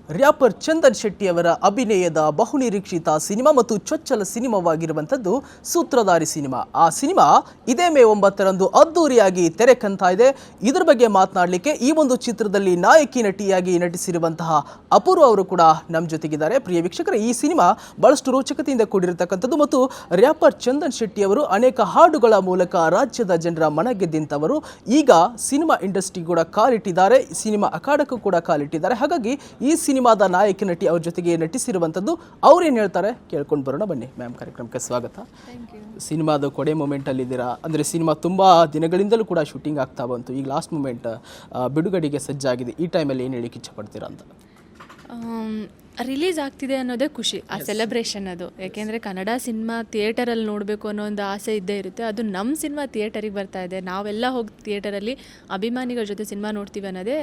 Wrapper Chandan Shetty ಅವರ ಅಭಿನಯದ ಬಹುನಿರೀಕ್ಷಿತ ಸಿನಿಮಾ ಮತ್ತು ಚೊಚ್ಚಲ ಸಿನಿಮಾವಾಗಿರುವಂಥದ್ದು ಸೂತ್ರಧಾರಿ ಸಿನಿಮಾ. ಆ ಸಿನಿಮಾ ಇದೇ ಮೇ 9ರಂದು ಅದ್ದೂರಿಯಾಗಿ ತೆರೆ ಕಾಣ್ತಾ ಇದೆ. ಇದರ ಬಗ್ಗೆ ಮಾತನಾಡಲಿಕ್ಕೆ ಈ ಒಂದು ಚಿತ್ರದಲ್ಲಿ ನಾಯಕಿ ನಟಿಯಾಗಿ ನಟಿಸಿರುವಂತಹ ಅಪೂರ್ವ ಅವರು ಕೂಡ ನಮ್ಮ ಜೊತೆಗಿದ್ದಾರೆ. ಪ್ರಿಯ ವೀಕ್ಷಕರೇ, ಈ ಸಿನಿಮಾ ಬಹಳಷ್ಟು ರೋಚಕತೆಯಿಂದ ಕೂಡಿರತಕ್ಕಂಥದ್ದು ಮತ್ತು ರ್ಯಾಪರ್ ಚಂದನ್ ಶೆಟ್ಟಿ ಅವರು ಅನೇಕ ಹಾಡುಗಳ ಮೂಲಕ ರಾಜ್ಯದ ಜನರ ಮನ ಗೆದ್ದಂಥವರು. ಈಗ ಸಿನಿಮಾ ಇಂಡಸ್ಟ್ರಿ ಕೂಡ ಕಾಲಿಟ್ಟಿದ್ದಾರೆ, ಸಿನಿಮಾ ಅಖಾಡಕ್ಕೂ ಕೂಡ ಕಾಲಿಟ್ಟಿದ್ದಾರೆ. ಹಾಗಾಗಿ ಈ ಸಿನಿಮಾದ ನಾಯಕಿ ನಟಿ ಅವ್ರ ಜೊತೆಗೆ ನಟಿಸಿರುವಂಥದ್ದು. ಅವ್ರೇನು ಹೇಳ್ತಾರೆ ಕೇಳ್ಕೊಂಡು ಬರೋಣ ಬನ್ನಿ. ಮ್ಯಾಮ್, ಕಾರ್ಯಕ್ರಮಕ್ಕೆ ಸ್ವಾಗತ. ಸಿನಿಮಾದ ಕೊಡೆ ಮೂಮೆಂಟಲ್ಲಿ ಇದ್ದೀರಾ, ಅಂದರೆ ಸಿನಿಮಾ ತುಂಬ ದಿನಗಳಿಂದಲೂ ಕೂಡ ಶೂಟಿಂಗ್ ಆಗ್ತಾ ಬಂತು. ಈಗ ಲಾಸ್ಟ್ ಮೂಮೆಂಟ್ ಬಿಡುಗಡೆಗೆ ಸಜ್ಜಾಗಿದೆ. ಈ ಟೈಮಲ್ಲಿ ಏನು ಹೇಳಿಕ್ಕೆ ಇಷ್ಟಪಡ್ತೀರಾ ಅಂತ? ರಿಲೀಸ್ ಆಗ್ತಿದೆ ಅನ್ನೋದೇ ಖುಷಿ, ಆ ಸೆಲೆಬ್ರೇಷನ್ ಅದು. ಯಾಕೆಂದರೆ ಕನ್ನಡ ಸಿನಿಮಾ ಥಿಯೇಟರಲ್ಲಿ ನೋಡಬೇಕು ಅನ್ನೋ ಒಂದು ಆಸೆ ಇದ್ದೇ ಇರುತ್ತೆ. ಅದು ನಮ್ಮ ಸಿನಿಮಾ ಥಿಯೇಟರಿಗೆ ಬರ್ತಾ ಇದೆ, ನಾವೆಲ್ಲ ಹೋಗಿ ಥಿಯೇಟರಲ್ಲಿ ಅಭಿಮಾನಿಗಳ ಜೊತೆ ಸಿನಿಮಾ ನೋಡ್ತೀವಿ ಅನ್ನೋದೇ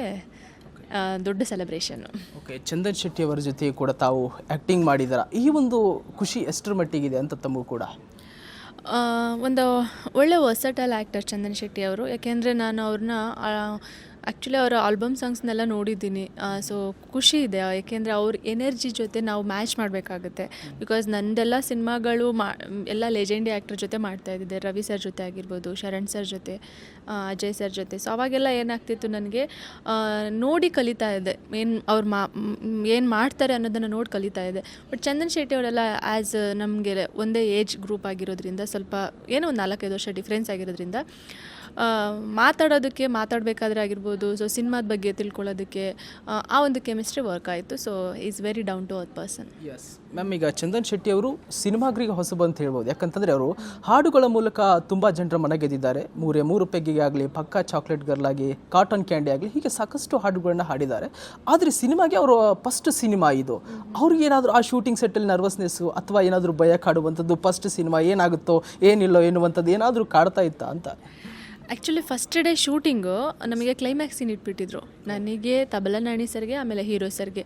ದೊಡ್ಡ ಸೆಲೆಬ್ರೇಷನ್ನು. ಓಕೆ, ಚಂದನ್ ಶೆಟ್ಟಿ ಅವರ ಜೊತೆ ಕೂಡ ತಾವು ಆ್ಯಕ್ಟಿಂಗ್ ಮಾಡಿದಾರ. ಈ ಒಂದು ಖುಷಿ ಎಷ್ಟರ ಮಟ್ಟಿಗಿದೆ ಅಂತ ತಮಗೂ ಕೂಡ? ಒಂದು ಒಳ್ಳೆ ವರ್ಸಟೈಲ್ ಆ್ಯಕ್ಟರ್ ಚಂದನ್ ಶೆಟ್ಟಿ ಅವರು. ಯಾಕೆಂದರೆ ನಾನು ಅವ್ರನ್ನ ಆ್ಯಕ್ಚುಲಿ ಅವರ ಆಲ್ಬಮ್ ಸಾಂಗ್ಸ್ನೆಲ್ಲ ನೋಡಿದ್ದೀನಿ. ಸೊ ಖುಷಿ ಇದೆ, ಏಕೆಂದರೆ ಅವ್ರ ಎನರ್ಜಿ ಜೊತೆ ನಾವು ಮ್ಯಾಚ್ ಮಾಡಬೇಕಾಗುತ್ತೆ. ಬಿಕಾಸ್ ನಂದೆಲ್ಲ ಸಿನಿಮಾಗಳು ಎಲ್ಲ ಲೆಜೆಂಡಿ ಆ್ಯಕ್ಟರ್ ಜೊತೆ ಮಾಡ್ತಾಯಿದ್ದೆ. ರವಿ ಸರ್ ಜೊತೆ ಆಗಿರ್ಬೋದು, ಶರಣ್ ಸರ್ ಜೊತೆ, ಅಜಯ್ ಸರ್ ಜೊತೆ. ಸೊ ಅವಾಗೆಲ್ಲ ಏನಾಗ್ತಿತ್ತು, ನನಗೆ ನೋಡಿ ಕಲಿತಾ ಇದ್ದೆ, ಏನು ಮಾಡ್ತಾರೆ ಅನ್ನೋದನ್ನು ನೋಡಿ ಕಲಿತಾ ಇದ್ದೆ. ಬಟ್ ಚಂದನ್ ಶೆಟ್ಟಿ ಅವರೆಲ್ಲ ಆ್ಯಸ್ ನಮಗೆ ಒಂದೇ ಏಜ್ ಗ್ರೂಪ್ ಆಗಿರೋದ್ರಿಂದ, ಸ್ವಲ್ಪ ಏನೋ ಒಂದು 4-5 ವರ್ಷ ಡಿಫ್ರೆನ್ಸ್ ಆಗಿರೋದ್ರಿಂದ ಮಾತಾಡಬೇಕಾದ್ರೆ ಆಗಿರ್ಬೋದು, ಸೊ ಸಿನಿಮಾದ ಬಗ್ಗೆ ತಿಳ್ಕೊಳ್ಳೋದಕ್ಕೆ ಆ ಒಂದು ಕೆಮಿಸ್ಟ್ರಿ ವರ್ಕ್ ಆಯಿತು. So is very down to earth person. Yes ma'am, ಈಗ ಚಂದನ್ ಶೆಟ್ಟಿ ಅವರು ಸಿನಿಮಾಗ್ರಿಗೆ ಹೊಸಬು ಅಂತ ಹೇಳ್ಬೋದು. ಯಾಕಂತಂದರೆ ಅವರು ಹಾಡುಗಳ ಮೂಲಕ ತುಂಬ ಜನರ ಮನ ಗೆದ್ದಿದ್ದಾರೆ. 3 ಪೆಗ್ಗಿಗೆ ಆಗಲಿ, ಪಕ್ಕಾ ಚಾಕ್ಲೇಟ್ ಗರ್ಲ್ ಆಗಿ, ಕಾಟನ್ ಕ್ಯಾಂಡಿ ಆಗಲಿ, ಹೀಗೆ ಸಾಕಷ್ಟು ಹಾಡುಗಳನ್ನ ಹಾಡಿದ್ದಾರೆ. ಆದರೆ ಸಿನಿಮಾಗೆ ಅವರು ಫಸ್ಟ್ ಸಿನಿಮಾ ಇದು. ಅವ್ರಿಗೆ ಏನಾದರೂ ಆ ಶೂಟಿಂಗ್ ಸೆಟ್ಟಲ್ಲಿ ನರ್ವಸ್ನೆಸ್ಸು ಅಥವಾ ಏನಾದರೂ ಭಯ ಕಾಡುವಂಥದ್ದು, ಫಸ್ಟ್ ಸಿನಿಮಾ ಏನಾಗುತ್ತೋ ಏನಿಲ್ಲೋ ಎನ್ನುವಂಥದ್ದು ಏನಾದರೂ ಕಾಡ್ತಾ ಇತ್ತಾ ಅಂತ? ಆ್ಯಕ್ಚುಲಿ ಫಸ್ಟ್ ಡೇ ಶೂಟಿಂಗು ನಮಗೆ ಕ್ಲೈಮ್ಯಾಕ್ಸ್ ಸೀನ್ ಇಟ್ಬಿಟ್ಟಿದ್ರು, ನನಗೆ, ತಬಲ ನಾಣಿ ಸರ್ಗೆ, ಆಮೇಲೆ ಹೀರೋ ಸರ್ಗೆ.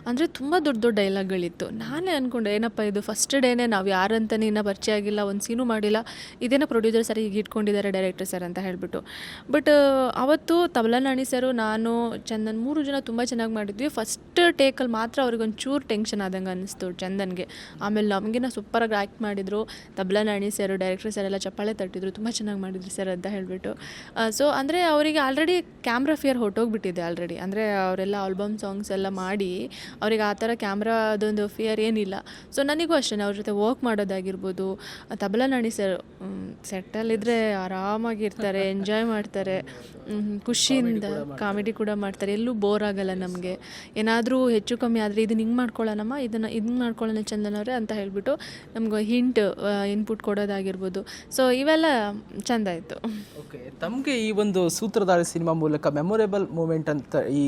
ಅಂದರೆ ತುಂಬ ದೊಡ್ಡ ದೊಡ್ಡ ಡೈಲಾಗ್ಗಳಿತ್ತು. ನಾನೇ ಅಂದ್ಕೊಂಡೆ, ಏನಪ್ಪ ಇದು ಫಸ್ಟ್ ಡೇನೇ ನಾವು ಯಾರಂತಲೇ ಇನ್ನೂ ಪರಿಚಯ ಆಗಿಲ್ಲ, ಒಂದು ಸೀನು ಮಾಡಿಲ್ಲ, ಇದೇನೋ ಪ್ರೊಡ್ಯೂಸರ್ ಸರ್ ಈಗ ಇಟ್ಕೊಂಡಿದ್ದಾರೆ ಡೈರೆಕ್ಟರ್ ಸರ್ ಅಂತ ಹೇಳಿಬಿಟ್ಟು. ಬಟ್ ಅವತ್ತು ತಬಲ ನಾಣಿ ಸರು, ನಾನು, ಚಂದನ್ 3 ಜನ ತುಂಬ ಚೆನ್ನಾಗಿ ಮಾಡಿದ್ವಿ. ಫಸ್ಟ್ ಟೇಕಲ್ಲಿ ಮಾತ್ರ ಅವ್ರಿಗೊಂಚೂರು ಟೆನ್ಷನ್ ಆದಂಗೆ ಅನ್ನಿಸ್ತು ಚಂದನ್ಗೆ. ಆಮೇಲೆ ನಮಗಿನ ಸೂಪರಾಗಿ ಆ್ಯಕ್ಟ್ ಮಾಡಿದರು. ತಬಲ ನಾಣಿ ಸರು, ಡೈರೆಕ್ಟರ್ ಸರ್ ಎಲ್ಲ ಚಪ್ಪಾಳೆ ತಟ್ಟಿದ್ರು, ತುಂಬ ಚೆನ್ನಾಗಿ ಮಾಡಿದ್ರು ಸರ್ ಅಂತ ಹೇಳಿಬಿಟ್ಟು. ಸೊ ಅಂದರೆ ಅವರಿಗೆ ಆಲ್ರೆಡಿ ಕ್ಯಾಮ್ರಾ ಫಿಯರ್ ಹೊರಟೋಗ್ಬಿಟ್ಟಿದೆ ಆಲ್ರೆಡಿ. ಅಂದರೆ ಅವರೆಲ್ಲ ಆಲ್ಬಮ್ ಸಾಂಗ್ಸ್ ಎಲ್ಲ ಮಾಡಿ ಅವ್ರಿಗೆ ಆ ಥರ ಕ್ಯಾಮ್ರಾ ಅದೊಂದು ಫಿಯರ್ ಏನಿಲ್ಲ. ಸೊ ನನಗೂ ಅಷ್ಟೇ, ಅವ್ರ ಜೊತೆ ವರ್ಕ್ ಮಾಡೋದಾಗಿರ್ಬೋದು. ತಬಲ ನಾಣಿ ಸರ್ ಸೆಟ್ಟಲ್ಲಿದ್ದರೆ ಆರಾಮಾಗಿರ್ತಾರೆ, ಎಂಜಾಯ್ ಮಾಡ್ತಾರೆ, ಖುಷಿಯಿಂದ ಕಾಮಿಡಿ ಕೂಡ ಮಾಡ್ತಾರೆ, ಎಲ್ಲೂ ಬೋರ್ ಆಗಲ್ಲ ನಮಗೆ. ಏನಾದರೂ ಹೆಚ್ಚು ಕಮ್ಮಿ ಆದರೆ ಇದನ್ನು ಹಿಂಗೆ ಮಾಡ್ಕೊಳ್ಳೋಣಮ್ಮ, ಇದನ್ನು ಮಾಡ್ಕೊಳ್ಳೋಣ ಚಂದನ್ ಅವರೇ ಅಂತ ಹೇಳಿಬಿಟ್ಟು ನಮ್ಗೆ ಇನ್ಪುಟ್ ಕೊಡೋದಾಗಿರ್ಬೋದು. ಸೊ ಇವೆಲ್ಲ ಚೆಂದ ಆಯಿತು. ಓಕೆ, ತಮಗೆ ಈ ಒಂದು ಸೂತ್ರಧಾರಿ ಸಿನಿಮಾ ಮೂಲಕ ಮೆಮೊರೇಬಲ್ ಮೂಮೆಂಟ್ ಅಂತ ಈ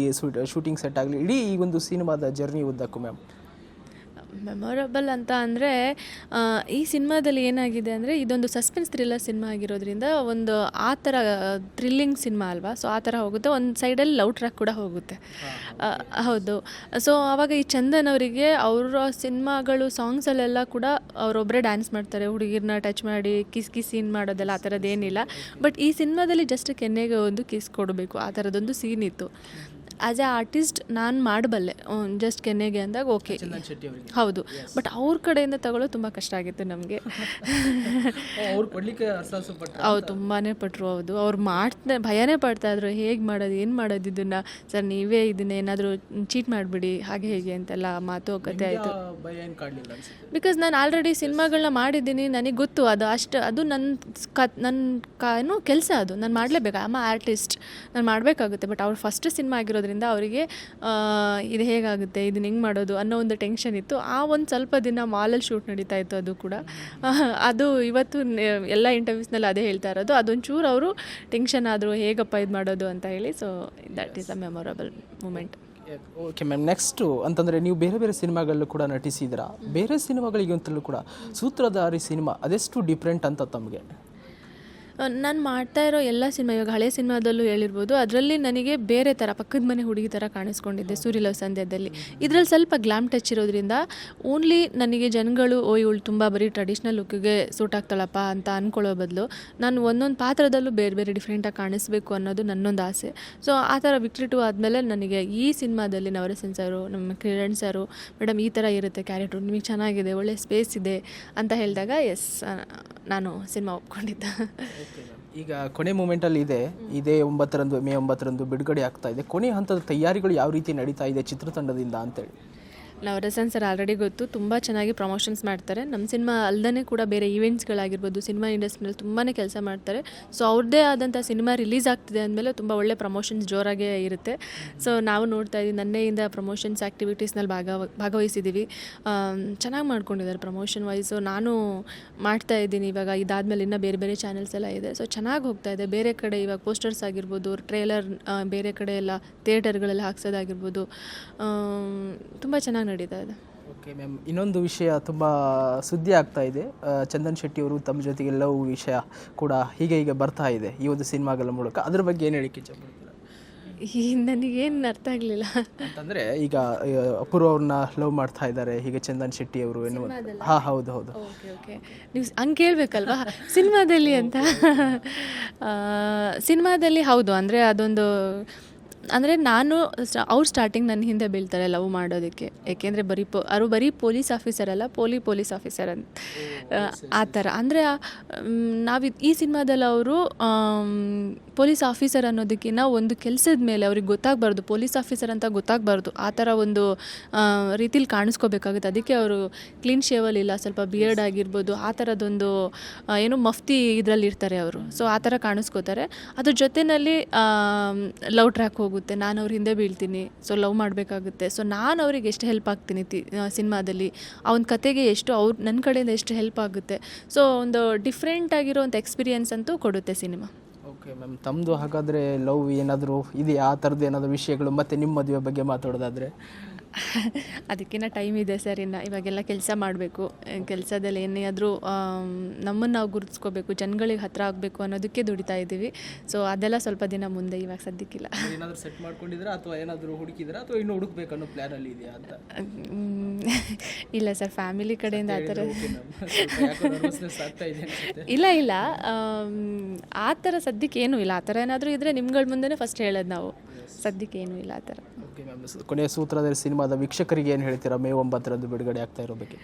ಶೂಟಿಂಗ್ ಸೆಟ್ ಆಗಲಿ, ಇಡೀ ಈ ಒಂದು ಸಿನಿಮಾದ ಜರ್ನಿ ಉದ್ದಕ್ಕೂ ಮ್ಯಾಮ್ ಮೆಮೊರಬಲ್ ಅಂತ ಅಂದರೆ, ಈ ಸಿನಿಮಾದಲ್ಲಿ ಏನಾಗಿದೆ ಅಂದರೆ, ಇದೊಂದು ಸಸ್ಪೆನ್ಸ್ ಥ್ರಿಲ್ಲರ್ ಸಿನಿಮಾ ಆಗಿರೋದ್ರಿಂದ ಒಂದು ಆ ಥರ ಥ್ರಿಲ್ಲಿಂಗ್ ಸಿನಿಮಾ ಅಲ್ವಾ. ಸೊ ಆ ಥರ ಹೋಗುತ್ತೆ. ಒಂದು ಸೈಡಲ್ಲಿ ಲವ್ ಟ್ರ್ಯಾಕ್ ಕೂಡ ಹೋಗುತ್ತೆ. ಹೌದು. ಸೊ ಆವಾಗ ಈ ಚಂದನ್ ಅವರಿಗೆ ಅವರ ಸಿನಿಮಾಗಳು ಸಾಂಗ್ಸಲ್ಲೆಲ್ಲ ಕೂಡ ಅವರೊಬ್ಬರೇ ಡ್ಯಾನ್ಸ್ ಮಾಡ್ತಾರೆ, ಹುಡುಗಿರನ್ನ ಟಚ್ ಮಾಡಿ ಕಿಸ್ ಸೀನ್ ಮಾಡೋದೆಲ್ಲ ಆ ಥರದ್ದೇನಿಲ್ಲ. ಬಟ್ ಈ ಸಿನಿಮಾದಲ್ಲಿ ಜಸ್ಟ್ ಕೆನ್ನೆಗೆ ಒಂದು ಕಿಸ್ ಕೊಡಬೇಕು, ಆ ಥರದೊಂದು ಸೀನ್ ಇತ್ತು. ಆ್ಯಸ್ ಎ ಆರ್ಟಿಸ್ಟ್ ನಾನು ಮಾಡಬಲ್ಲೆ, ಜಸ್ಟ್ ಕೆನ್ನೆಗೆ ಅಂದಾಗ ಓಕೆ, ಹೌದು. ಬಟ್ ಅವ್ರ ಕಡೆಯಿಂದ ತಗೊಳ್ಳೋದು ತುಂಬ ಕಷ್ಟ ಆಗಿತ್ತು ನಮಗೆ. ಹೌದು, ತುಂಬಾ ಪಟ್ಟರು. ಹೌದು, ಅವ್ರು ಭಯನೇ ಪಡ್ತಾಯಿದ್ರು, ಹೇಗೆ ಮಾಡೋದು, ಏನು ಮಾಡೋದು ಇದನ್ನು ಸರ್, ನೀವೇ ಇದನ್ನ ಏನಾದರೂ ಚೀಟ್ ಮಾಡಿಬಿಡಿ, ಹಾಗೆ ಹೇಗೆ ಅಂತೆಲ್ಲ ಮಾತುಕತೆ ಆಯಿತು. ಬಿಕಾಸ್ ನಾನು ಆಲ್ರೆಡಿ ಸಿನಿಮಾಗಳನ್ನ ಮಾಡಿದ್ದೀನಿ, ನನಗೆ ಗೊತ್ತು ಅದು ಅಷ್ಟು, ಅದು ನನ್ನ ಕೆಲಸ, ಅದು ನಾನು ಮಾಡಲೇಬೇಕು. ಆಮ್ ಆರ್ಟಿಸ್ಟ್, ನಾನು ಮಾಡಬೇಕಾಗುತ್ತೆ. ಬಟ್ ಅವ್ರು ಫಸ್ಟ್ ಸಿನಿಮಾ ಆಗಿರೋದ್ರಿಂದ ಅವರಿಗೆ ಇದು ಹೇಗಾಗುತ್ತೆ, ಇದನ್ನ ಹೆಂಗೆ ಮಾಡೋದು ಅನ್ನೋ ಒಂದು ಟೆನ್ಷನ್ ಇತ್ತು. ಆ ಒಂದು ಸ್ವಲ್ಪ ದಿನ ಮಾಲಲ್ಲಿ ಶೂಟ್ ನಡೀತಾ ಇತ್ತು. ಅದು ಕೂಡ ಅದು ಇವತ್ತು ಎಲ್ಲ ಇಂಟರ್ವ್ಯೂಸ್ನಲ್ಲಿ ಅದೇ ಹೇಳ್ತಾ ಇರೋದು, ಅದೊಂಚೂರು ಅವರು ಟೆನ್ಷನ್ ಆದರು, ಹೇಗಪ್ಪ ಇದು ಮಾಡೋದು ಅಂತ ಹೇಳಿ. So that is a memorable moment. Okay ma'am, next ಅಂತಂದರೆ ನೀವು ಬೇರೆ ಬೇರೆ ಸಿನಿಮಾಗಳಲ್ಲೂ ಕೂಡ ನಟಿಸಿದ್ದೀರಾ. ಬೇರೆ ಸಿನಿಮಾಗಳಿಗಂತಲೂ ಕೂಡ ಸೂತ್ರಧಾರಿ ಸಿನಿಮಾ ಅದೆಷ್ಟು ಡಿಫ್ರೆಂಟ್ ಅಂತ ತಮಗೆ? ನಾನು ಮಾಡ್ತಾ ಇರೋ ಎಲ್ಲ ಸಿನಿಮಾ, ಇವಾಗ ಹಳೆ ಸಿನಿಮಾದಲ್ಲೂ ಹೇಳಿರ್ಬೋದು, ಅದರಲ್ಲಿ ನನಗೆ ಬೇರೆ ಥರ ಪಕ್ಕದ ಮನೆ ಹುಡುಗಿ ಥರ ಕಾಣಿಸ್ಕೊಂಡಿದ್ದೆ ಸೂರ್ಯಲವ್ ಸಂಧ್ಯಾದಲ್ಲಿ. ಇದರಲ್ಲಿ ಸ್ವಲ್ಪ ಗ್ಲಾಮ್ ಟಚ್ ಇರೋದ್ರಿಂದ ಓನ್ಲಿ ನನಗೆ ಜನಗಳು ಇವಳು ತುಂಬ ಬರೀ ಟ್ರೆಡಿಷ್ನಲ್ ಲುಕ್ಕಿಗೆ ಸೂಟ್ ಆಗ್ತಾಳಪ್ಪ ಅಂತ ಅಂದ್ಕೊಳ್ಳೋ ಬದಲು ನಾನು ಒಂದೊಂದು ಪಾತ್ರದಲ್ಲೂ ಬೇರೆ ಬೇರೆ ಡಿಫ್ರೆಂಟಾಗಿ ಕಾಣಿಸ್ಬೇಕು ಅನ್ನೋದು ನನ್ನೊಂದು ಆಸೆ. ಸೊ ಆ ಥರ ವಿಕ್ಟ್ರಿ 2 ಆದಮೇಲೆ ನನಗೆ ಈ ಸಿನಿಮಾದಲ್ಲಿ ನವರಸನ್ ಸರು, ನಮ್ಮ ಕಿರಣ್ ಸರು, ಮೇಡಮ್ ಈ ಥರ ಇರುತ್ತೆ ಕ್ಯಾರೆಕ್ಟ್ರು, ನಿಮಗೆ ಚೆನ್ನಾಗಿದೆ, ಒಳ್ಳೆ ಸ್ಪೇಸ್ ಇದೆ ಅಂತ ಹೇಳಿದಾಗ ಎಸ್ ನಾನು ಸಿನಿಮಾ ಒಪ್ಕೊಂಡಿದ್ದೆ. ಈಗ ಕೊನೆ ಮೂಮೆಂಟಲ್ಲಿ ಇದೇ 9ರಂದು ಮೇ 9ರಂದು ಬಿಡುಗಡೆ ಆಗ್ತಾ ಇದೆ. ಕೊನೆ ಹಂತದ ತಯಾರಿಗಳು ಯಾವ ರೀತಿ ನಡೀತಾ ಇದೆ ಚಿತ್ರತಂಡದಿಂದ ಅಂತೇಳಿ? ನವರಸನ್ ಸರ್ ಆಲ್ರೆಡಿ ಗೊತ್ತು, ತುಂಬ ಚೆನ್ನಾಗಿ ಪ್ರಮೋಷನ್ಸ್ ಮಾಡ್ತಾರೆ. ನಮ್ಮ ಸಿನಿಮಾ ಅಲ್ಲದೇ ಕೂಡ ಬೇರೆ ಈವೆಂಟ್ಸ್ಗಳಾಗಿರ್ಬೋದು, ಸಿನಿಮಾ ಇಂಡಸ್ಟ್ರಿಯಲ್ಲಿ ತುಂಬಾ ಕೆಲಸ ಮಾಡ್ತಾರೆ. ಸೊ ಅವ್ರದ್ದೇ ಆದಂಥ ಸಿನಿಮಾ ರಿಲೀಸ್ ಆಗ್ತಿದೆ ಅಂದಮೇಲೆ ತುಂಬ ಒಳ್ಳೆ ಪ್ರಮೋಷನ್ಸ್ ಜೋರಾಗೇ ಇರುತ್ತೆ. ಸೊ ನಾವು ನೋಡ್ತಾ ಇದ್ದೀವಿ, ನನ್ನೆಯಿಂದ ಪ್ರಮೋಷನ್ಸ್ ಆ್ಯಕ್ಟಿವಿಟೀಸ್ನಲ್ಲಿ ಭಾಗವಹಿಸಿದ್ದೀವಿ. ಚೆನ್ನಾಗಿ ಮಾಡ್ಕೊಂಡಿದ್ದಾರೆ ಪ್ರಮೋಷನ್ ವೈಸು. ನಾನು ಮಾಡ್ತಾ ಇದ್ದೀನಿ ಇವಾಗ, ಇದಾದಮೇಲೆ ಇನ್ನೂ ಬೇರೆ ಬೇರೆ ಚಾನೆಲ್ಸ್ ಎಲ್ಲ ಇದೆ. ಸೊ ಚೆನ್ನಾಗಿ ಹೋಗ್ತಾ ಇದೆ. ಬೇರೆ ಕಡೆ ಇವಾಗ ಪೋಸ್ಟರ್ಸ್ ಆಗಿರ್ಬೋದು, ಟ್ರೇಲರ್ ಬೇರೆ ಕಡೆ ಎಲ್ಲ ಥಿಯೇಟರ್ಗಳೆಲ್ಲ ಹಾಕ್ಸೋದಾಗಿರ್ಬೋದು, ತುಂಬ ಚೆನ್ನಾಗಿ ನಡೀತಾ ಇದೆ. ಓಕೆ ಮ್ಯಾಮ್, ಇನ್ನೊಂದು ವಿಷಯ ತುಂಬ ಸುದ್ದಿ ಆಗ್ತಾ ಇದೆ. ಚಂದನ್ ಶೆಟ್ಟಿ ಅವರು ತಮ್ಮ ಜೊತೆಗೆ ಲವ್ ವಿಷಯ ಕೂಡ ಹೀಗೆ ಬರ್ತಾ ಇದೆ ಈ ಒಂದು ಸಿನಿಮಾಗಳ ಮೂಲಕ. ಅದ್ರ ಬಗ್ಗೆ ಏನು ಹೇಳಿಕೆ ಇಷ್ಟಪಡ್ತೀರಾ? ನನಗೇನು ಅರ್ಥ ಆಗಲಿಲ್ಲ ಅಂತಂದರೆ, ಈಗ ಅಪೂರ್ವ ಅವ್ರನ್ನ ಲವ್ ಮಾಡ್ತಾ ಇದ್ದಾರೆ ಹೀಗೆ ಚಂದನ್ ಶೆಟ್ಟಿ ಅವರು ಎನ್ನುವುದು. ಹಾಂ, ಹೌದು. ಓಕೆ ನೀವು ಹಂಗೆ ಕೇಳಬೇಕಲ್ವಾ ಸಿನಿಮಾದಲ್ಲಿ ಅಂತ. ಸಿನಿಮಾದಲ್ಲಿ ಹೌದು, ಅಂದರೆ ಅದೊಂದು, ಅಂದರೆ ನಾನು ಅವ್ರು ಸ್ಟಾರ್ಟಿಂಗ್ ನನ್ನ ಹಿಂದೆ ಬೀಳ್ತಾರೆ ಲವ್ ಮಾಡೋದಕ್ಕೆ. ಏಕೆಂದರೆ ಅವರು ಬರೀ ಪೊಲೀಸ್ ಆಫೀಸರ್ ಅಲ್ಲ, ಪೊಲೀಸ್ ಆಫೀಸರ್ ಅಂತ ಆ ಥರ. ಅಂದರೆ ನಾವು ಈ ಸಿನಿಮಾದಲ್ಲಿ ಅವರು ಪೊಲೀಸ್ ಆಫೀಸರ್ ಅನ್ನೋದಕ್ಕಿಂತ ಒಂದು ಕೆಲಸದ ಮೇಲೆ ಅವ್ರಿಗೆ ಗೊತ್ತಾಗಬಾರ್ದು, ಪೊಲೀಸ್ ಆಫೀಸರ್ ಅಂತ ಗೊತ್ತಾಗಬಾರ್ದು, ಆ ಥರ ಒಂದು ರೀತಿಲಿ ಕಾಣಿಸ್ಕೋಬೇಕಾಗುತ್ತೆ. ಅದಕ್ಕೆ ಅವರು ಕ್ಲೀನ್ ಶೇವಲ್ಲಿಲ್ಲ, ಸ್ವಲ್ಪ ಬಿಯರ್ಡ್ ಆಗಿರ್ಬೋದು, ಆ ಥರದೊಂದು ಏನು ಮಫ್ತಿ ಇದರಲ್ಲಿ ಇರ್ತಾರೆ ಅವರು. ಸೊ ಆ ಥರ ಕಾಣಿಸ್ಕೋತಾರೆ. ಅದ್ರ ಜೊತೆಯಲ್ಲಿ ಲವ್ ಟ್ರ್ಯಾಕ್ ಹೋಗುತ್ತೆ, ನಾನು ಅವ್ರ ಹಿಂದೆ ಬೀಳ್ತೀನಿ, ಸೊ ಲವ್ ಮಾಡಬೇಕಾಗುತ್ತೆ. ಸೊ ನಾನು ಅವ್ರಿಗೆ ಎಷ್ಟು ಹೆಲ್ಪ್ ಆಗ್ತೀನಿ ಸಿನಿಮಾದಲ್ಲಿ, ಆ ಒಂದು ಕತೆಗೆ ಎಷ್ಟು ಅವ್ರು ನನ್ನ ಕಡೆಯಿಂದ ಎಷ್ಟು ಹೆಲ್ಪ್ ಆಗುತ್ತೆ. ಸೊ ಒಂದು ಡಿಫ್ರೆಂಟ್ ಆಗಿರೋವಂಥ ಎಕ್ಸ್ಪೀರಿಯೆನ್ಸ್ ಅಂತೂ ಕೊಡುತ್ತೆ ಸಿನಿಮಾ. ಓಕೆ ಮ್ಯಾಮ್, ತಮ್ಮದು ಹಾಗಾದರೆ ಲವ್ ಏನಾದರೂ ಇದೆಯಾ, ಆ ಥರದ್ದು ಏನಾದರೂ ವಿಷಯಗಳು? ಮತ್ತು ನಿಮ್ಮ ಮದುವೆ ಬಗ್ಗೆ ಮಾತಾಡೋದಾದರೆ? ಅದಕ್ಕಿಂತ ಟೈಮ್ ಇದೆ ಸರ್. ಇನ್ನು ಇವಾಗೆಲ್ಲ ಕೆಲಸ ಮಾಡಬೇಕು. ಕೆಲಸದಲ್ಲಿ ಏನಾದರೂ ನಮ್ಮನ್ನು ನಾವು ಗುರುತಿಸ್ಕೋಬೇಕು, ಜನಗಳಿಗೆ ಹತ್ತಿರ ಆಗಬೇಕು ಅನ್ನೋದಕ್ಕೆ ದುಡಿತಾ ಇದ್ದೀವಿ. ಸೊ ಅದೆಲ್ಲ ಸ್ವಲ್ಪ ದಿನ ಮುಂದೆ, ಇವಾಗ ಸದ್ಯಕ್ಕಿಲ್ಲ. ಏನಾದರೂ ಸೆಟ್ ಮಾಡ್ಕೊಂಡಿದ್ದೀರಾ ಅಥವಾ ಏನಾದರೂ ಹುಡುಕಿದ್ದೀರಾ ಅಥವಾ ಇನ್ನೂ ಹುಡುಕ್ಬೇಕು ಅನ್ನೋ ಪ್ಲ್ಯಾನಲ್ಲಿ ಇದೆಯಾ ಅಂತ? ಇಲ್ಲ ಸರ್, ಫ್ಯಾಮಿಲಿ ಕಡೆಯಿಂದ ಆ ಥರ ಇಲ್ಲ ಆ ಥರ ಸದ್ಯಕ್ಕೆ ಏನೂ ಇಲ್ಲ. ಆ ಥರ ಏನಾದರೂ ಇದ್ದರೆ ನಿಮ್ಗಳ ಮುಂದೆ ಫಸ್ಟ್ ಹೇಳೋದು ನಾವು. ಸದ್ಯಕ್ಕೆ ಏನೂ ಇಲ್ಲ ಆ ಥರ. ಓಕೆ ಮ್ಯಾಮ್, ಕೊನೆಯ ಸೂತ್ರದಲ್ಲಿ ಸಿನಿಮಾದ ವೀಕ್ಷಕರಿಗೆ ಏನು ಹೇಳ್ತೀರಾ ಮೇ 9ರಂದು ಬಿಡುಗಡೆ ಆಗ್ತಾ ಇರೋ ಬಗ್ಗೆ?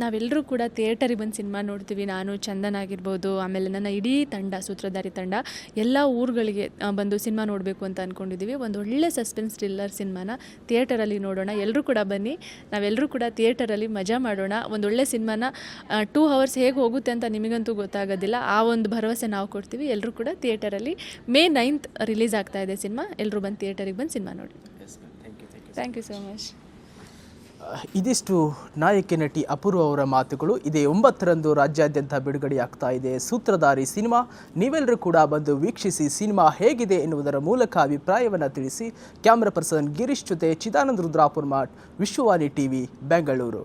ನಾವೆಲ್ಲರೂ ಕೂಡ ಥಿಯೇಟರಿಗೆ ಬಂದು ಸಿನಿಮಾ ನೋಡ್ತೀವಿ. ನಾನು, ಚಂದನ್ ಆಗಿರ್ಬೋದು, ಆಮೇಲೆ ನನ್ನ ಇಡೀ ತಂಡ, ಸೂತ್ರಧಾರಿ ತಂಡ, ಎಲ್ಲ ಊರುಗಳಿಗೆ ಬಂದು ಸಿನಿಮಾ ನೋಡಬೇಕು ಅಂತ ಅಂದ್ಕೊಂಡಿದ್ದೀವಿ. ಒಂದು ಒಳ್ಳೆ ಸಸ್ಪೆನ್ಸ್ ಥ್ರಿಲ್ಲರ್ ಸಿನಿಮಾನ ಥಿಯೇಟರಲ್ಲಿ ನೋಡೋಣ. ಎಲ್ಲರೂ ಕೂಡ ಬನ್ನಿ, ನಾವೆಲ್ಲರೂ ಕೂಡ ಥಿಯೇಟರಲ್ಲಿ ಮಜಾ ಮಾಡೋಣ. ಒಂದು ಒಳ್ಳೆ ಸಿನಿಮಾನ 2 hours ಹೇಗೆ ಹೋಗುತ್ತೆ ಅಂತ ನಿಮಗಂತೂ ಗೊತ್ತಾಗೋದಿಲ್ಲ. ಆ ಒಂದು ಭರವಸೆ ನಾವು ಕೊಡ್ತೀವಿ. ಎಲ್ಲರೂ ಕೂಡ ಥಿಯೇಟರಲ್ಲಿ ಮೇ 9th ರಿಲೀಸ್ ಆಗ್ತಾ ಇದೆ ಸಿನಿಮಾ. ಎಲ್ಲರೂ ಬಂದು ಥಿಯೇಟರಿಗೆ ಬಂದು ಸಿನಿಮಾ ನೋಡಿ. Thank you so much. ಇದಿಷ್ಟು ನಾಯಕಿ ನಟಿ ಅಪೂರ್ವ ಅವರ ಮಾತುಗಳು. ಇದೇ 9ರಂದು ರಾಜ್ಯಾದ್ಯಂತ ಬಿಡುಗಡೆಯಾಗ್ತಾ ಇದೆ ಸೂತ್ರಧಾರಿ ಸಿನಿಮಾ. ನೀವೆಲ್ಲರೂ ಕೂಡ ಬಂದು ವೀಕ್ಷಿಸಿ ಸಿನಿಮಾ ಹೇಗಿದೆ ಎನ್ನುವುದರ ಮೂಲಕ ಅಭಿಪ್ರಾಯವನ್ನು ತಿಳಿಸಿ. ಕ್ಯಾಮ್ರಾ ಪರ್ಸನ್ ಗಿರೀಶ್ ಜೊತೆ ಚಿದಾನಂದ ರುದ್ರಾಪುರ್ ಮಠ್, ವಿಶ್ವವಾಣಿ ಟಿವಿ, ಬೆಂಗಳೂರು.